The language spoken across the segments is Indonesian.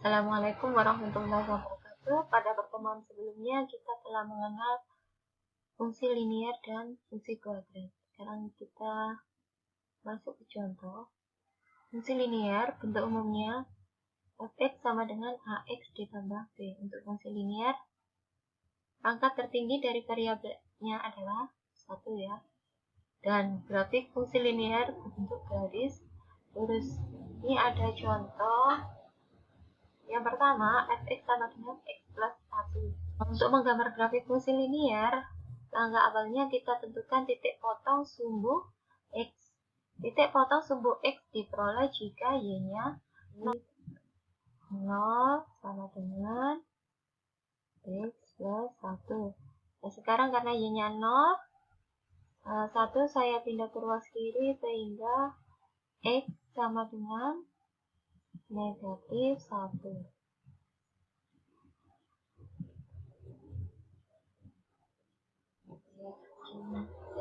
Assalamualaikum warahmatullahi wabarakatuh. Pada pertemuan sebelumnya kita telah mengenal fungsi linier dan fungsi kuadrat. Sekarang kita masuk ke contoh. Fungsi linier bentuk umumnya fx sama dengan ax ditambah b. Untuk fungsi linier, pangkat tertinggi dari variabelnya adalah 1 ya. Dan grafik fungsi linier berbentuk garis lurus. Ini ada contoh. Yang pertama, fx sama dengan x plus 1. Untuk menggambar grafik fungsi linier, langkah awalnya kita tentukan titik potong sumbu x. Titik potong sumbu x diperoleh jika y-nya 0 sama dengan x plus 1. Nah, sekarang karena y-nya 0, 1 saya pindah ke ruas kiri sehingga x sama dengan negatif 1.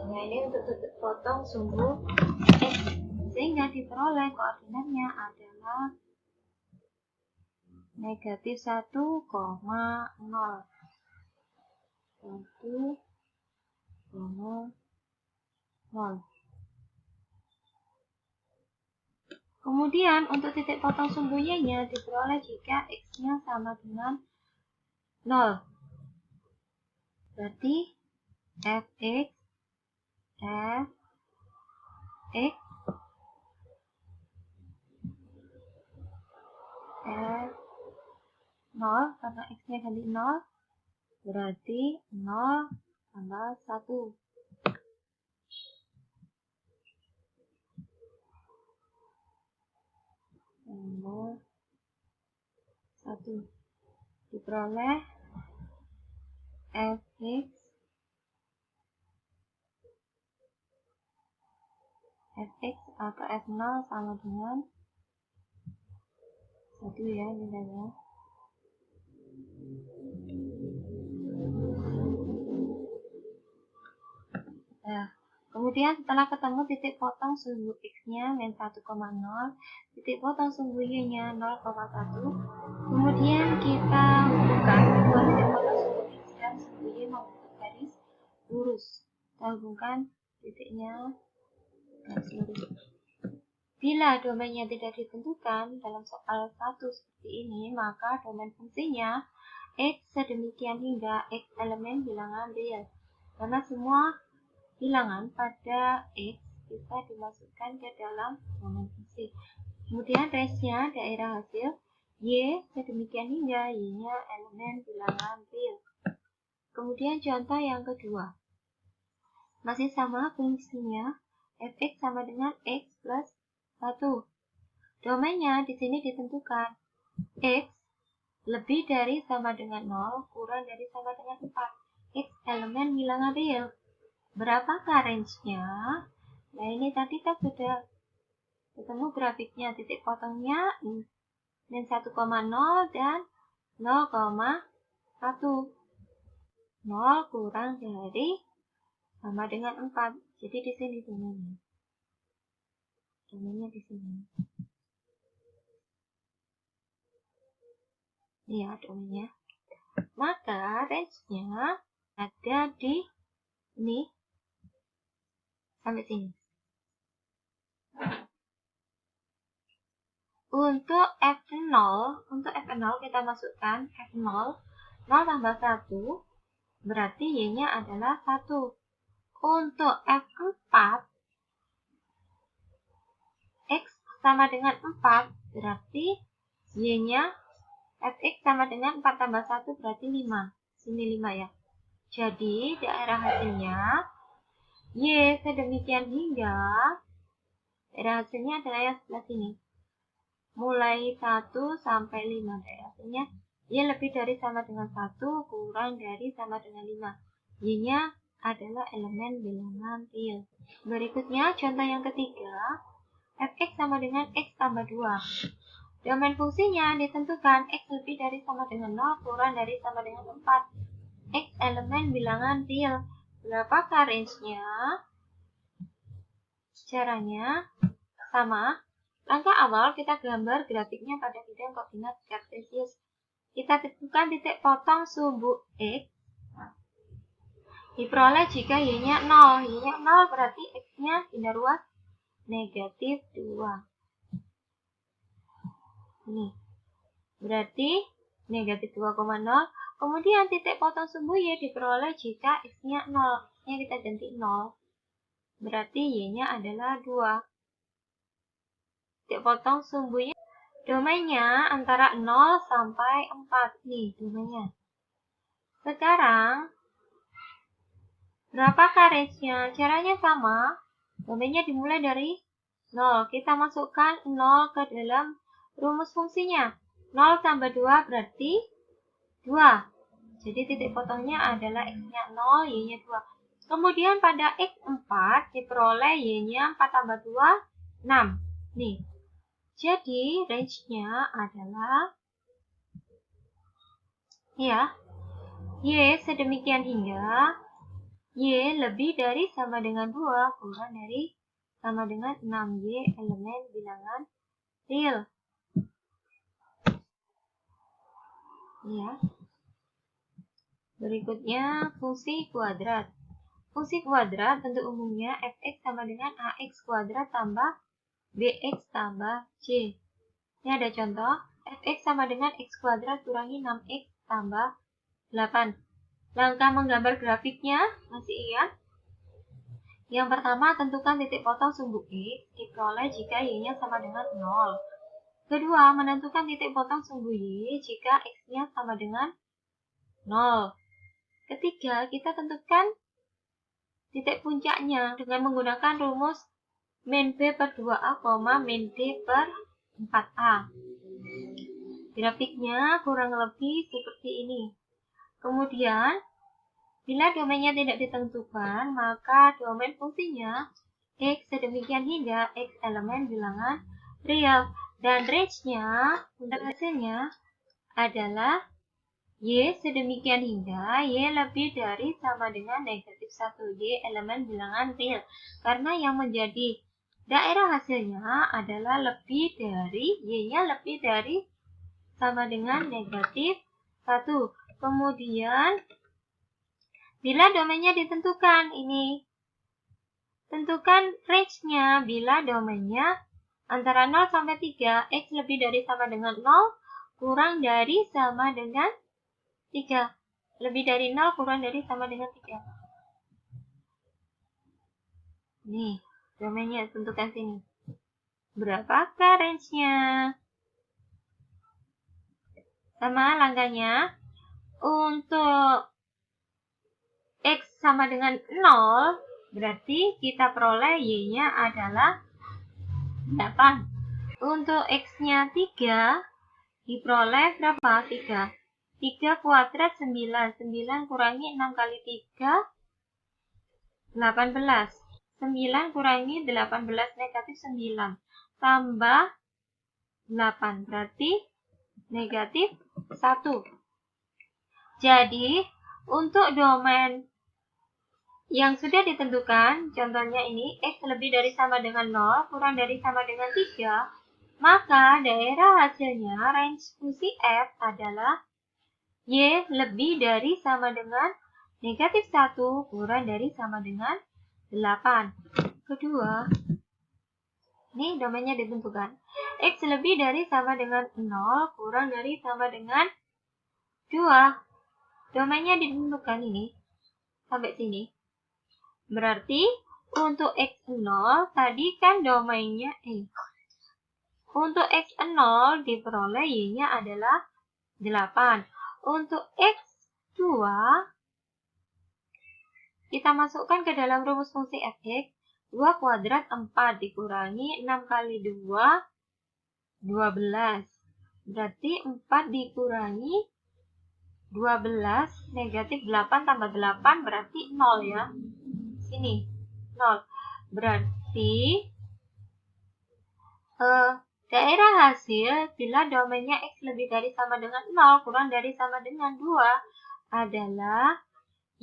Nah, ini untuk titik potong sumbu x, sehingga diperoleh koordinatnya adalah negatif 1,0. Kemudian untuk titik potong sumbu y-nya diperoleh jika x-nya sama dengan 0. Berarti fx f 0 karena x-nya ganti 0, berarti 0 tambah 1. Tambah 1. Diperoleh fx atau f0 sama dengan 1 ya nilainya. Nah, kemudian setelah ketemu titik potong sumbu x-nya min 1,0, titik potong sumbu y-nya 0,1, kemudian kita hubungkan kedua titik potong sumbu x dan sumbu y membentuk garis lurus. Kita hubungkan titiknya garis lurus. Bila domainnya tidak ditentukan dalam soal 1 seperti ini, maka domain fungsinya x sedemikian hingga x elemen bilangan real. Karena semua bilangan pada x bisa dimasukkan ke dalam domain fungsi. Kemudian range-nya daerah hasil y sedemikian hingga y-nya elemen bilangan real. Kemudian contoh yang kedua. Masih sama fungsinya fx sama dengan x plus 1. Domainnya di sini ditentukan x lebih dari sama dengan 0 kurang dari sama dengan 4. X elemen bilangan real. Berapakah range-nya? Nah, ini tadi kan sudah ketemu grafiknya. Titik potongnya min 1,0 dan 0,1. 0 kurang dari sama dengan 4. Jadi di sini domainnya. Domainnya di sini. Iya, domainnya. Maka range-nya ada di ini sampai sini. Untuk F0 kita masukkan F0 0 tambah 1 berarti y-nya adalah 1. Untuk F4 x sama dengan 4 berarti y-nya fx sama dengan 4 tambah 1 berarti 5. Sini 5 ya. Jadi daerah hasilnya y sedemikian hingga daerah hasilnya adalah yang sebelah sini. Mulai 1 sampai 5 daerah hasilnya y lebih dari sama dengan 1 kurang dari sama dengan 5. Y-nya adalah elemen bilangan real. Berikutnya contoh yang ketiga. Fx sama dengan x tambah 2. Domain fungsinya ditentukan x lebih dari sama dengan 0 kurang dari sama dengan 4. X elemen bilangan real. Berapakah range-nya? Caranya sama. Langkah awal kita gambar grafiknya pada bidang koordinat kartesius. Kita tentukan titik potong sumbu X. Diperoleh jika Y-nya 0. Y-nya 0 berarti X-nya bintang ruas negatif 2. Ini. Berarti negatif 2,0. Kemudian titik potong sumbu Y diperoleh jika X-nya 0. X-nya kita ganti 0. Berarti Y-nya adalah 2. Titik potong sumbu Y. Domainnya antara 0 sampai 4. Nih domainnya. Sekarang, berapakah range-nya? Caranya sama. Domainnya dimulai dari 0. Kita masukkan 0 ke dalam rumus fungsinya. 0 tambah 2 berarti 2. Jadi titik potongnya adalah X-nya 0, Y-nya 2. Kemudian pada X4 diperoleh Y-nya 4 tambah 2, 6. Nih. Jadi range-nya adalah ya, Y sedemikian hingga Y lebih dari sama dengan 2 kurang dari sama dengan 6. Y elemen bilangan real. Ya. Berikutnya fungsi kuadrat. Fungsi kuadrat bentuk umumnya fx sama dengan ax kuadrat tambah bx tambah c. Ini ada contoh. Fx sama dengan x kuadrat kurangi 6x tambah 8. Langkah menggambar grafiknya masih ingat? Yang pertama, tentukan titik potong sumbu X diperoleh jika Y-nya sama dengan 0. Kedua, menentukan titik potong sumbu Y jika X-nya sama dengan 0. Ketiga, kita tentukan titik puncaknya dengan menggunakan rumus min B per 2A, min D per 4A. Grafiknya kurang lebih seperti ini. Kemudian, bila domainnya tidak ditentukan, maka domain fungsinya X sedemikian hingga X elemen bilangan real. Dan range-nya, untuk hasilnya adalah Y sedemikian hingga Y lebih dari sama dengan negatif 1. Y elemen bilangan real. Karena yang menjadi daerah hasilnya adalah lebih dari, Y-nya lebih dari sama dengan negatif 1. Kemudian, bila domainnya ditentukan, ini tentukan range-nya bila domainnya antara 0 sampai 3, X lebih dari sama dengan 0, kurang dari sama dengan 3. Lebih dari 0, kurang dari sama dengan 3. Nih, domainnya tentukan sini. Berapakah range-nya? Sama langkahnya. Untuk X sama dengan 0, berarti kita peroleh Y-nya adalah 8. Untuk X-nya 3, diperoleh berapa? 3. 3 kuadrat 9. 9 kurangi 6 kali 3, 18. 9 kurangi 18 negatif 9. Tambah 8, berarti negatif 1. Jadi, untuk domain yang sudah ditentukan, contohnya ini, X lebih dari sama dengan 0, kurang dari sama dengan 3, maka daerah hasilnya, range fungsi F adalah Y lebih dari sama dengan negatif 1, kurang dari sama dengan 8. Kedua, ini domainnya ditentukan. X lebih dari sama dengan 0, kurang dari sama dengan 2. Domainnya ditentukan ini, sampai sini. Berarti untuk X0 tadi kan domainnya Untuk X0 diperoleh Y-nya adalah 8. Untuk X2 kita masukkan ke dalam rumus fungsi fx. 2 kuadrat 4 dikurangi 6 kali 2, 12. Berarti 4 dikurangi 12 negatif 8 tambah 8 berarti 0 ya. Sini 0. Berarti daerah hasil bila domainnya X lebih dari sama dengan 0 kurang dari sama dengan 2 adalah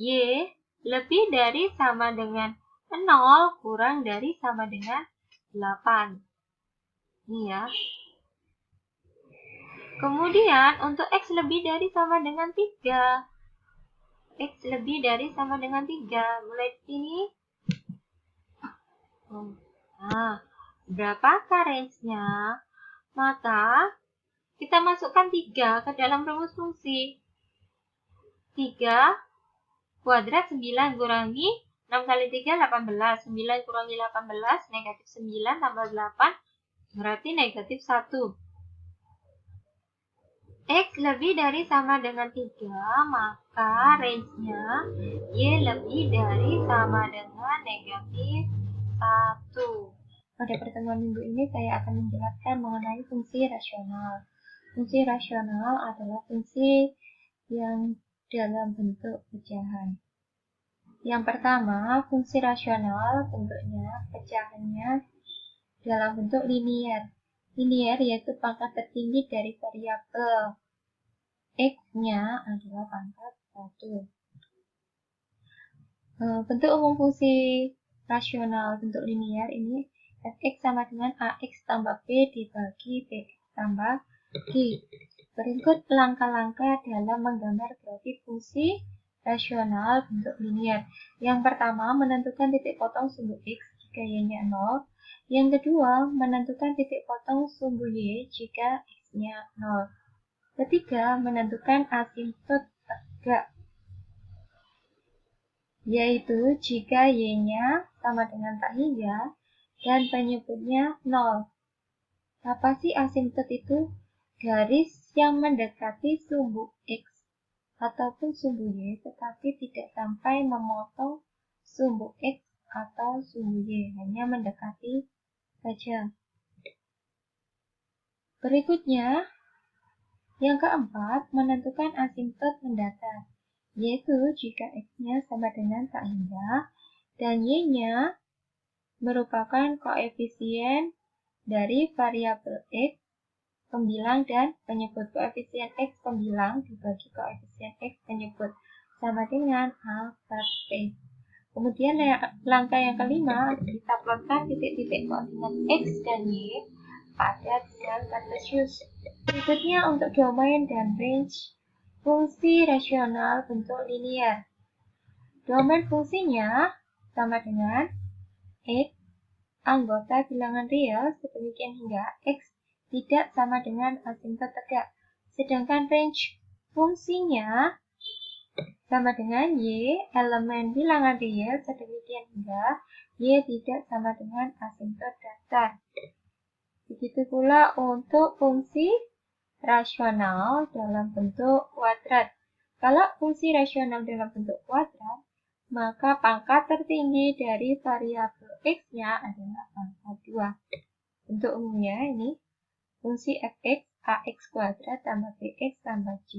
Y lebih dari sama dengan 0 kurang dari sama dengan 8. Ini ya. Kemudian untuk X lebih dari sama dengan 3. X lebih dari sama dengan 3. Mulai di sini. Nah, berapakah range-nya? Maka kita masukkan 3 ke dalam rumus fungsi. 3 kuadrat 9 kurangi 6 kali 3, 18. 9 kurangi 18, negatif 9 tambah 8, berarti negatif 1. X lebih dari sama dengan 3, maka range-nya Y lebih dari sama dengan negatif 1. Pada pertemuan minggu ini saya akan menjelaskan mengenai fungsi rasional. Fungsi rasional adalah fungsi yang dalam bentuk pecahan. Yang pertama, fungsi rasional bentuknya, pecahannya dalam bentuk linier. Linier yaitu pangkat tertinggi dari variabel. X-nya adalah pangkat 1. Bentuk umum fungsi rasional bentuk linier ini fx sama dengan ax tambah b dibagi bx tambah g. Berikut langkah-langkah dalam menggambar grafik fungsi rasional bentuk linier. Yang pertama, menentukan titik potong sumbu x jika y-nya 0. Yang kedua, menentukan titik potong sumbu y jika x-nya 0. Ketiga, menentukan asimptot tegak, yaitu jika y-nya sama dengan tak hingga dan penyebutnya 0. Apa sih asimptot itu? Garis yang mendekati sumbu x ataupun sumbu y tetapi tidak sampai memotong sumbu x atau sumbu y, hanya mendekati saja. Berikutnya, yang keempat, menentukan asimptot mendatar, yaitu jika x-nya sama dengan tak hingga dan y-nya merupakan koefisien dari variabel x, pembilang dan penyebut. Koefisien x pembilang dibagi koefisien x penyebut sama dengan A per P. Kemudian langkah yang kelima, kita plotkan titik-titik koordinat x dan y pada bidang kartesius. Berikutnya untuk domain dan range fungsi rasional bentuk linier. Domain fungsinya sama dengan x, anggota bilangan real sedemikian hingga x tidak sama dengan asimptot tegak. Sedangkan range fungsinya sama dengan y, elemen bilangan real sedemikian hingga y tidak sama dengan asimptot datar. Begitu pula untuk fungsi rasional dalam bentuk kuadrat. Kalau fungsi rasional dalam bentuk kuadrat, maka pangkat tertinggi dari variabel x-nya adalah pangkat 2. Bentuk umumnya ini, fungsi fx ax kuadrat tambah bx tambah c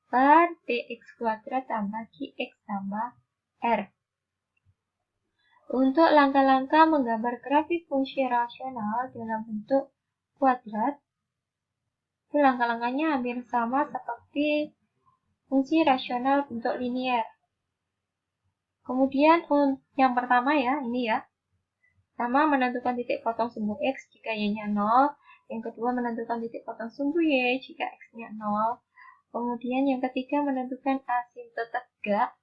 per bx kuadrat tambah gx tambah r. Untuk langkah-langkah menggambar grafik fungsi rasional dalam bentuk kuadrat, langkah-langkahnya hampir sama seperti fungsi rasional bentuk linier. Kemudian yang pertama ya, ini ya. Pertama, menentukan titik potong sumbu x jika y-nya 0. Yang kedua, menentukan titik potong sumbu y jika x-nya 0. Kemudian yang ketiga, menentukan asimptot tegak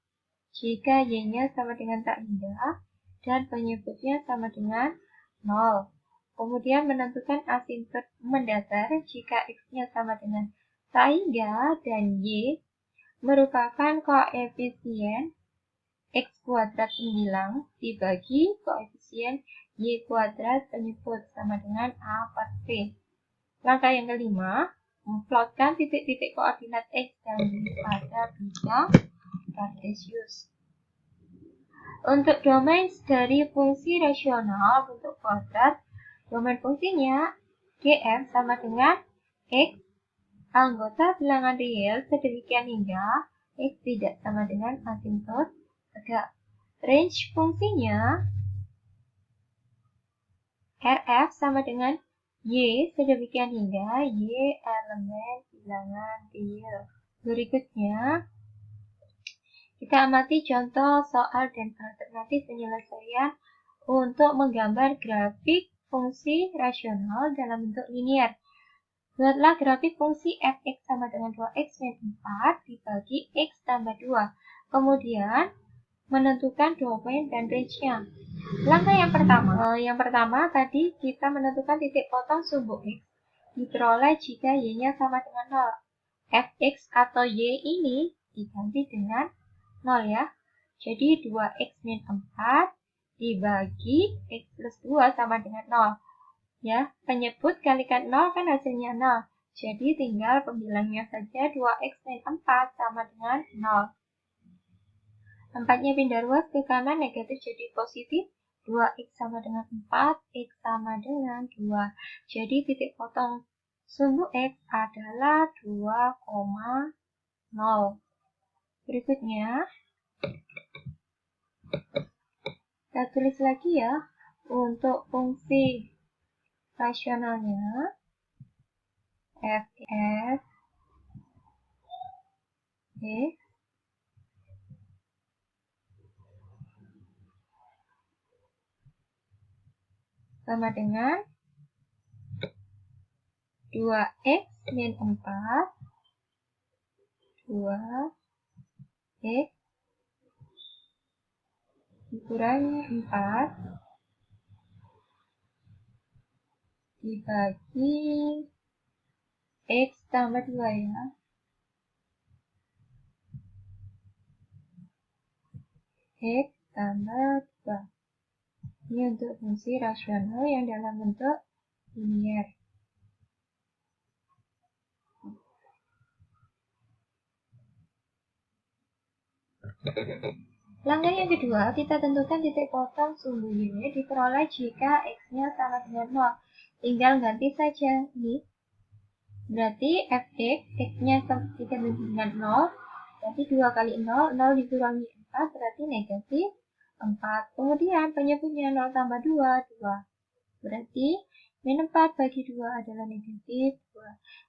jika y-nya sama dengan tak hingga dan penyebutnya sama dengan 0. Kemudian menentukan asimptot mendatar jika x-nya sama dengan tak hingga dan y merupakan koefisien x kuadrat pembilang dibagi koefisien y kuadrat penyebut sama dengan A per P. Langkah yang kelima, memplotkan titik-titik koordinat x dan y pada bidang kartesius. Untuk domain dari fungsi rasional bentuk kuadrat, domain fungsinya Gm sama dengan x, anggota bilangan real sedemikian hingga x tidak sama dengan asimptot tegak. Range fungsinya Rf sama dengan y sedemikian hingga y elemen bilangan real. Berikutnya, kita amati contoh soal dan alternatif penyelesaian untuk menggambar grafik fungsi rasional dalam bentuk linier. Buatlah grafik fungsi f(x) sama dengan 2x min 4 dibagi x tambah 2. Kemudian, menentukan domain dan range-nya. Langkah yang pertama tadi kita menentukan titik potong sumbu x diperoleh jika y-nya sama dengan 0. Fx atau y ini diganti dengan 0 ya. Jadi 2x min 4 dibagi x plus 2 sama dengan 0. Ya, penyebut kalikan 0 kan hasilnya 0. Jadi tinggal pembilangnya saja 2x min 4 sama dengan 0. 4-nya pindah ruas ke kanan, negatif jadi positif. 2x sama dengan 4, x sama dengan 2. Jadi titik potong sumbu x adalah 2,0. Berikutnya, kita tulis lagi ya, untuk fungsi rasionalnya, f(x) sama dengan 2x min 4, 2x dikurangi 4 dibagi x tambah 2 ya. X tambah 2. Ini untuk fungsi rasional yang dalam bentuk linier. Langkah yang kedua, kita tentukan titik potong sumbu y diperoleh jika x-nya sama dengan 0. Tinggal ganti saja ini. Berarti fx, x-nya diganti dengan 0. Berarti 2 kali 0, 0 dikurangi 4 berarti negatif 4. Kemudian penyebutnya 0 tambah 2, 2. Berarti min 4 bagi 2 adalah negatif 2.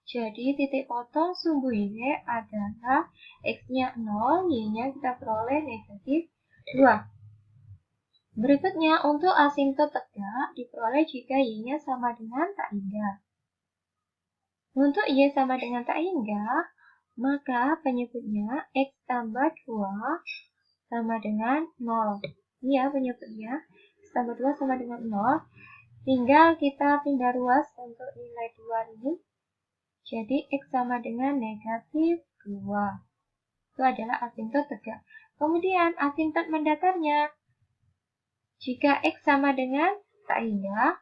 Jadi titik potong sumbu y adalah x-nya 0, y-nya kita peroleh negatif 2. Berikutnya, untuk asimtot tegak diperoleh jika y-nya sama dengan tak hingga. Untuk y sama dengan tak hingga, maka penyebutnya x tambah 2 sama dengan 0. Ini ya penyebutnya, x tambah 2 sama dengan 0. Tinggal kita pindah ruas untuk nilai 2 ini. Jadi x sama dengan negatif 2. Itu adalah asimtot tegak. Kemudian asimtot mendatarnya. Jika x sama dengan tak hingga,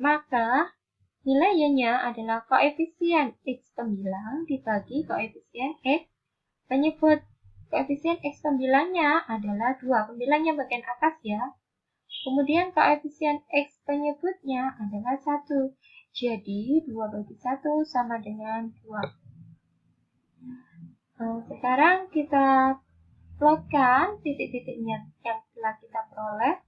maka nilai y-nya adalah koefisien x9 dibagi koefisien x penyebut. Koefisien x9-nya adalah 2. Pembilangnya bagian atas ya. Kemudian koefisien x penyebutnya adalah 1. Jadi 2 bagi 1 sama dengan 2. Sekarang kita plotkan titik-titiknya yang telah kita peroleh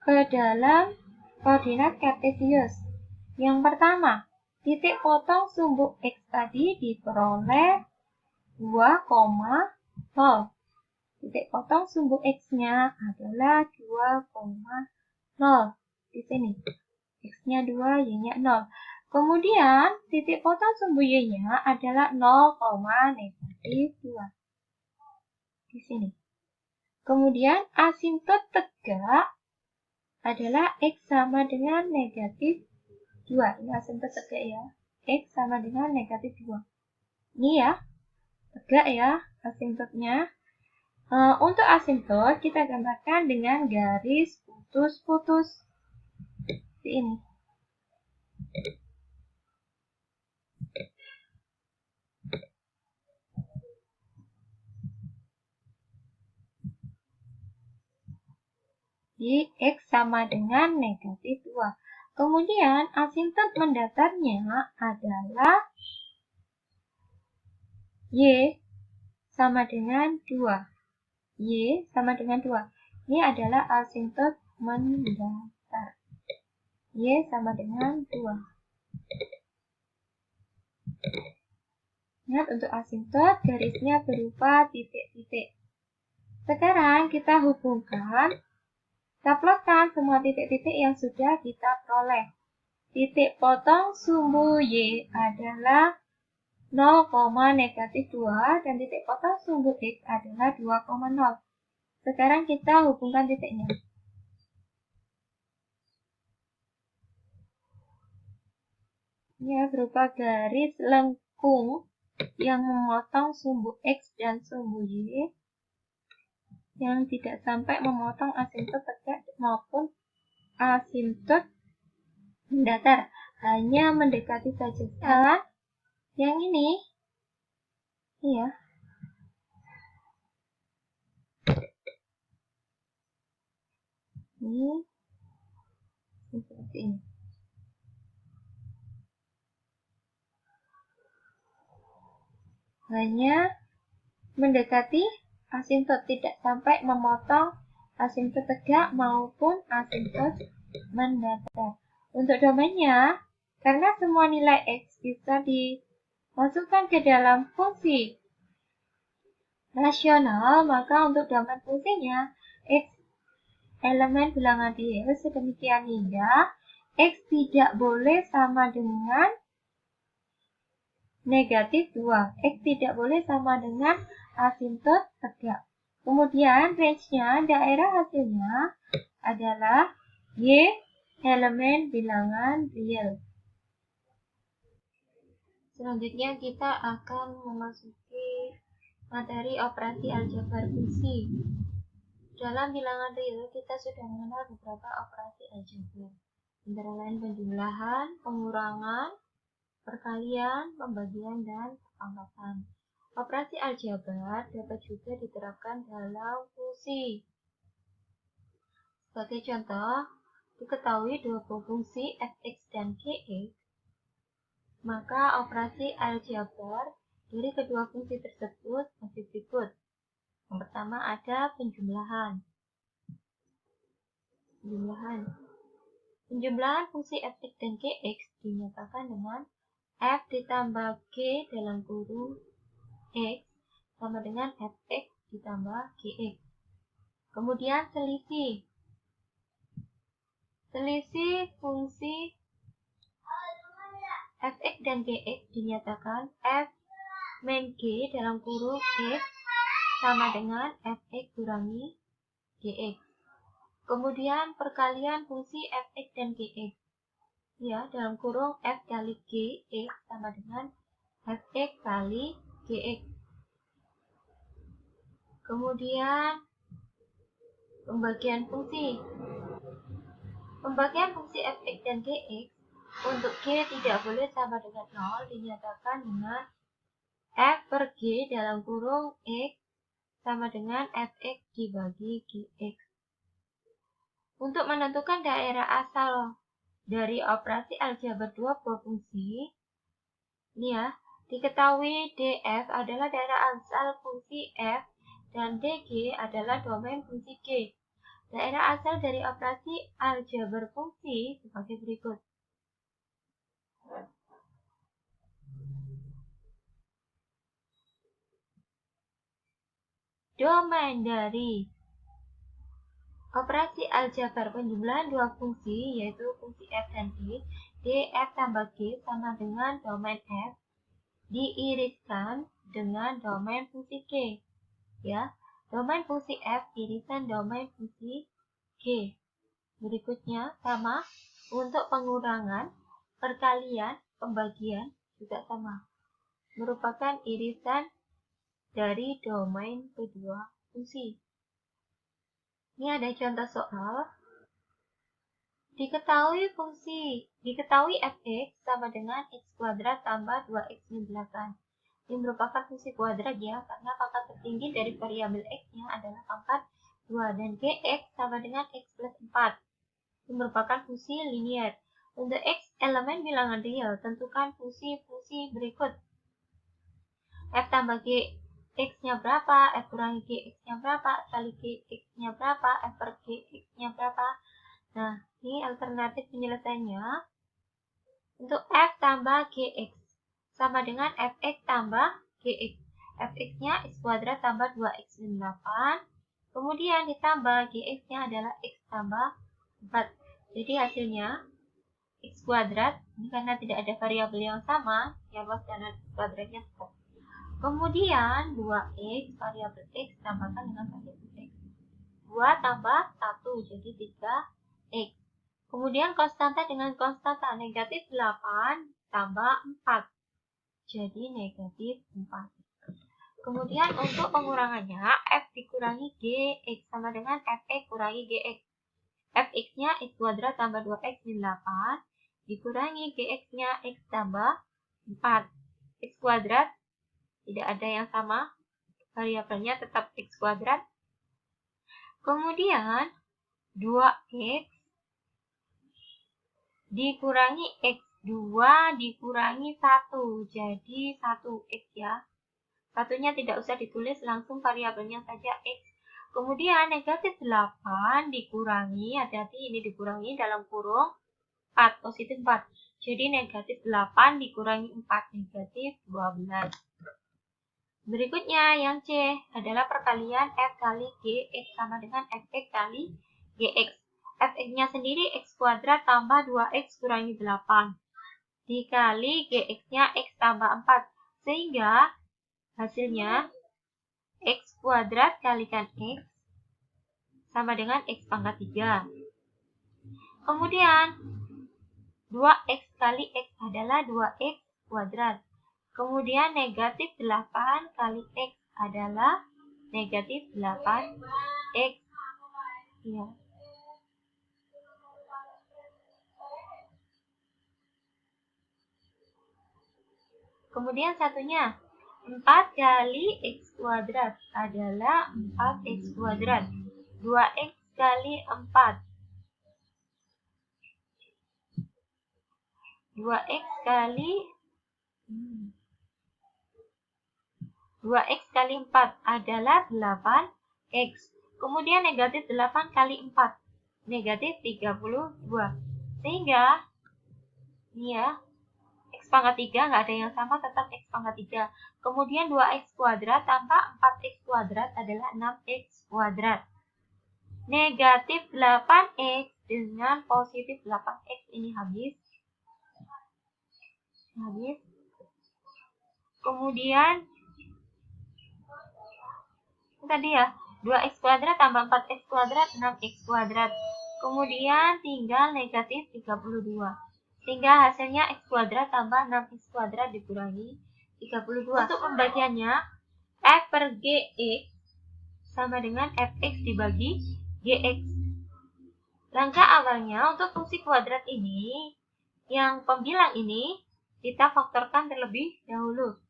ke dalam koordinat kartesius. Yang pertama, titik potong sumbu x tadi diperoleh 2,0. Titik potong sumbu x-nya adalah 2,0. Di sini. X-nya 2, y-nya 0. Kemudian, titik potong sumbu y-nya adalah 0, negatif 2. Di sini. Kemudian, asimtot tegak adalah x sama dengan negatif 2. Ini asimtot tegak ya. X sama dengan negatif 2. Ini ya. Tegak ya asimtotnya. Untuk asimtot kita gambarkan dengan garis putus-putus seperti ini. Di x sama dengan negatif 2. Kemudian asimtot mendatarnya adalah y sama dengan 2. Y sama dengan 2. Ini adalah asimtot mendatar. Y sama dengan 2. Ingat untuk asimtot garisnya berupa titik-titik. Sekarang kita hubungkan Kita plotkan semua titik-titik yang sudah kita peroleh. Titik potong sumbu Y adalah 0,-2 dan titik potong sumbu X adalah 2,0. Sekarang kita hubungkan titiknya. Ini berupa garis lengkung yang memotong sumbu X dan sumbu Y yang tidak sampai memotong asimptot tegak maupun asimptot mendatar, hanya mendekati saja. Yang ini, ya. Ini seperti ini. Hanya mendekati asimptot, tidak sampai memotong asimptot tegak maupun asimptot mendatar. Untuk domainnya, karena semua nilai X bisa dimasukkan ke dalam fungsi rasional, maka untuk domain fungsinya X elemen bilangan real sedemikian hingga X tidak boleh sama dengan negatif 2. X tidak boleh sama dengan asimptot tegak. Kemudian range-nya, daerah hasilnya adalah Y elemen bilangan real. Selanjutnya kita akan memasuki materi operasi aljabar fungsi. Dalam bilangan real kita sudah mengenal beberapa operasi aljabar, antara lain penjumlahan, pengurangan, perkalian, pembagian, dan pangkatan. Operasi aljabar dapat juga diterapkan dalam fungsi. Sebagai contoh, diketahui dua buah fungsi f(x) dan gx, maka operasi aljabar dari kedua fungsi tersebut masih berikut. Yang pertama ada penjumlahan. Penjumlahan fungsi f(x) dan gx dinyatakan dengan f ditambah g dalam kurung x sama dengan fx ditambah gx. Kemudian selisih fungsi fx dan gx dinyatakan f min g dalam kurung x sama dengan fx kurangi gx. Kemudian perkalian fungsi fx dan gx, ya, dalam kurung f kali gx sama dengan fx kali gx. Kemudian pembagian fungsi fx dan gx untuk g tidak boleh sama dengan 0 dinyatakan dengan f per g dalam kurung x sama dengan fx dibagi gx. Untuk menentukan daerah asal dari operasi aljabar dua buah fungsi, ini ya, diketahui df adalah daerah asal fungsi f dan dg adalah domain fungsi g. Daerah asal dari operasi aljabar fungsi sebagai berikut. Domain dari operasi aljabar penjumlahan dua fungsi, yaitu fungsi f dan g, df tambah g sama dengan domain f diiriskan dengan domain fungsi g. Ya, domain fungsi f irisan domain fungsi g. Berikutnya sama untuk pengurangan, perkalian, pembagian juga sama, merupakan irisan dari domain kedua fungsi. Ini ada contoh soal. Diketahui fx sama dengan x kuadrat tambah 2x min 8. Ini merupakan fungsi kuadrat ya, karena pangkat tertinggi dari variabel x-nya adalah pangkat 2 dan gx sama dengan x plus 4. Ini merupakan fungsi linear. Untuk x elemen bilangan real, tentukan fungsi-fungsi berikut. F tambah g x-nya berapa, f kurangi g x-nya berapa, kali g x-nya berapa, f per g x-nya berapa. Nah, ini alternatif penyelesaiannya. Untuk f tambah gx sama dengan fx tambah gx. Fx-nya x kuadrat tambah 2x min 8. Kemudian ditambah Gx-nya adalah X tambah 4. Jadi hasilnya X kuadrat, ini karena tidak ada variabel yang sama, yang luas dan kuadratnya tetap. Kemudian 2X, variabel X tambahkan dengan variabel X. 2 tambah 1, jadi 3X. Kemudian konstanta dengan konstanta, negatif 8 tambah 4. Jadi negatif 4. Kemudian untuk pengurangannya, F dikurangi Gx sama dengan Fx kurangi Gx. Fx-nya X kuadrat tambah 2X min 8, dikurangi Gx-nya X tambah 4. X kuadrat, tidak ada yang sama, variabelnya tetap X kuadrat. Kemudian 2X dikurangi X, 2 dikurangi 1, jadi 1X ya. Satunya tidak usah ditulis, langsung variabelnya saja X. Kemudian negatif 8 dikurangi, hati-hati ini dikurangi dalam kurung 4, positif 4. Jadi negatif 8 dikurangi 4, negatif 12. Berikutnya yang C adalah perkalian F kali Gx sama dengan Fx kali Gx. Fx-nya sendiri X kuadrat tambah 2X kurangi 8. Dikali Gx-nya X tambah 4. Sehingga hasilnya X kuadrat kalikan X sama dengan X pangkat 3. Kemudian 2X kali X adalah 2X kuadrat. Kemudian negatif 8 kali X adalah negatif 8X. Ya. Kemudian satunya 4 kali X kuadrat adalah 4X kuadrat. 2X kali 4. 2X kali 2X kali 4 adalah 8X. Kemudian negatif 8 kali 4. Negatif 32. Sehingga, ini ya, X pangkat 3 nggak ada yang sama, tetap X pangkat 3. Kemudian 2X kuadrat tambah 4X kuadrat adalah 6X kuadrat. Negatif 8X dengan positif 8X ini habis. Kemudian tadi ya, 2X kuadrat tambah 4X kuadrat, 6X kuadrat. Kemudian tinggal negatif 32. Sehingga hasilnya X kuadrat tambah 6X kuadrat dikurangi 32. Untuk pembagiannya, F per Gx sama dengan Fx dibagi Gx. Langkah awalnya untuk fungsi kuadrat ini, yang pembilang ini, kita faktorkan terlebih dahulu.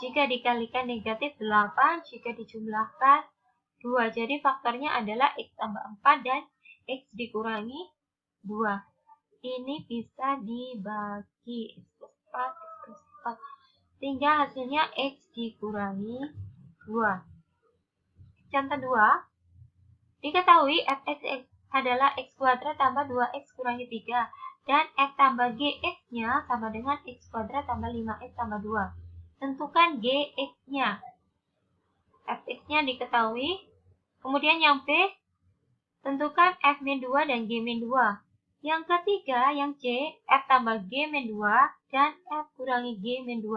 Jika dikalikan negatif 8, jika dijumlahkan 2. Jadi faktornya adalah X tambah 4 dan X dikurangi 2. Ini bisa dibagi X plus 4, X plus 4. Sehingga hasilnya X dikurangi 2. Contoh 2. Diketahui Fx adalah X kuadrat tambah 2X kurangi 3. Dan F tambah Gx-nya sama dengan X kuadrat tambah 5X tambah 2. Tentukan Gx-nya. Fx-nya diketahui. Kemudian yang B, tentukan F-2 dan G-2. Yang ketiga, yang C, F tambah G-2 dan F kurangi G-2.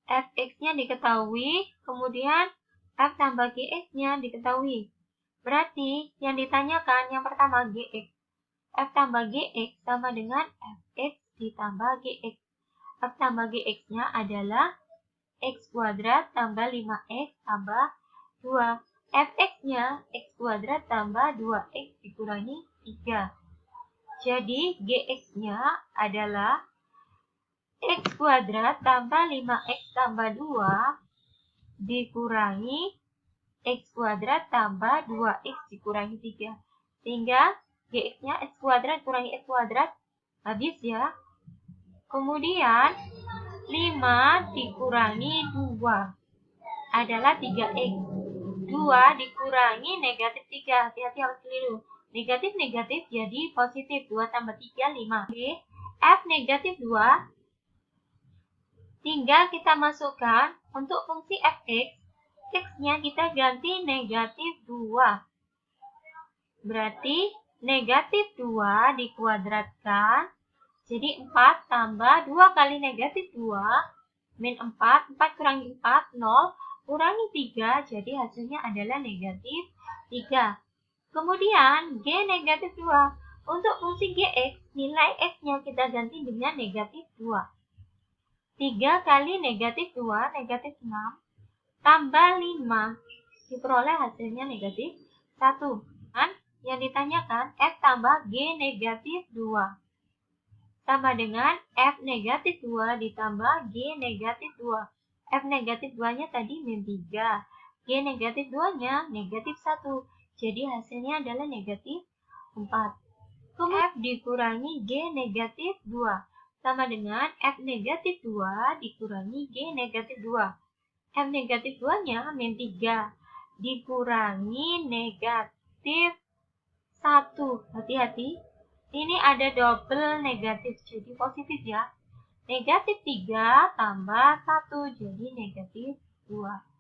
Fx-nya diketahui, kemudian F tambah Gx-nya diketahui. Berarti yang ditanyakan yang pertama Gx. F tambah Gx sama dengan Fx ditambah Gx. F tambah Gx-nya adalah X kuadrat tambah 5X tambah 2. Fx-nya X kuadrat tambah 2X dikurangi 3. Jadi Gx-nya adalah X kuadrat tambah 5X tambah 2 dikurangi X kuadrat tambah 2X dikurangi 3. Sehingga Gx-nya X kuadrat kurangi X kuadrat habis ya. Kemudian 5 dikurangi 2 adalah 3X. 2 dikurangi negatif 3. Hati-hati harus keliru. Negatif-negatif jadi positif. 2 tambah 3, 5. Oke. F negatif 2. Tinggal kita masukkan untuk fungsi Fx. X-nya kita ganti negatif 2. Berarti negatif 2 dikuadratkan. Jadi 4 tambah 2 kali negatif 2. Min 4. 4 kurangi 4, 0. Kurangi 3, jadi hasilnya adalah negatif 3. Kemudian G negatif 2. Untuk fungsi Gx, nilai X-nya kita ganti dengan negatif 2. 3 kali negatif 2, negatif 6. Tambah 5. Diperoleh hasilnya negatif 1. Dan yang ditanyakan F tambah G negatif 2. Sama dengan F negatif 2 ditambah G negatif 2. F negatif 2-nya tadi min 3. G negatif 2-nya negatif 1. Jadi hasilnya adalah negatif 4. Kemudian F dikurangi G negatif 2. Sama dengan F negatif 2 dikurangi G negatif 2. F negatif 2-nya min 3. Dikurangi negatif 1. Hati-hati. Ini ada double negatif, jadi positif ya. Negatif 3 tambah 1, jadi negatif 2.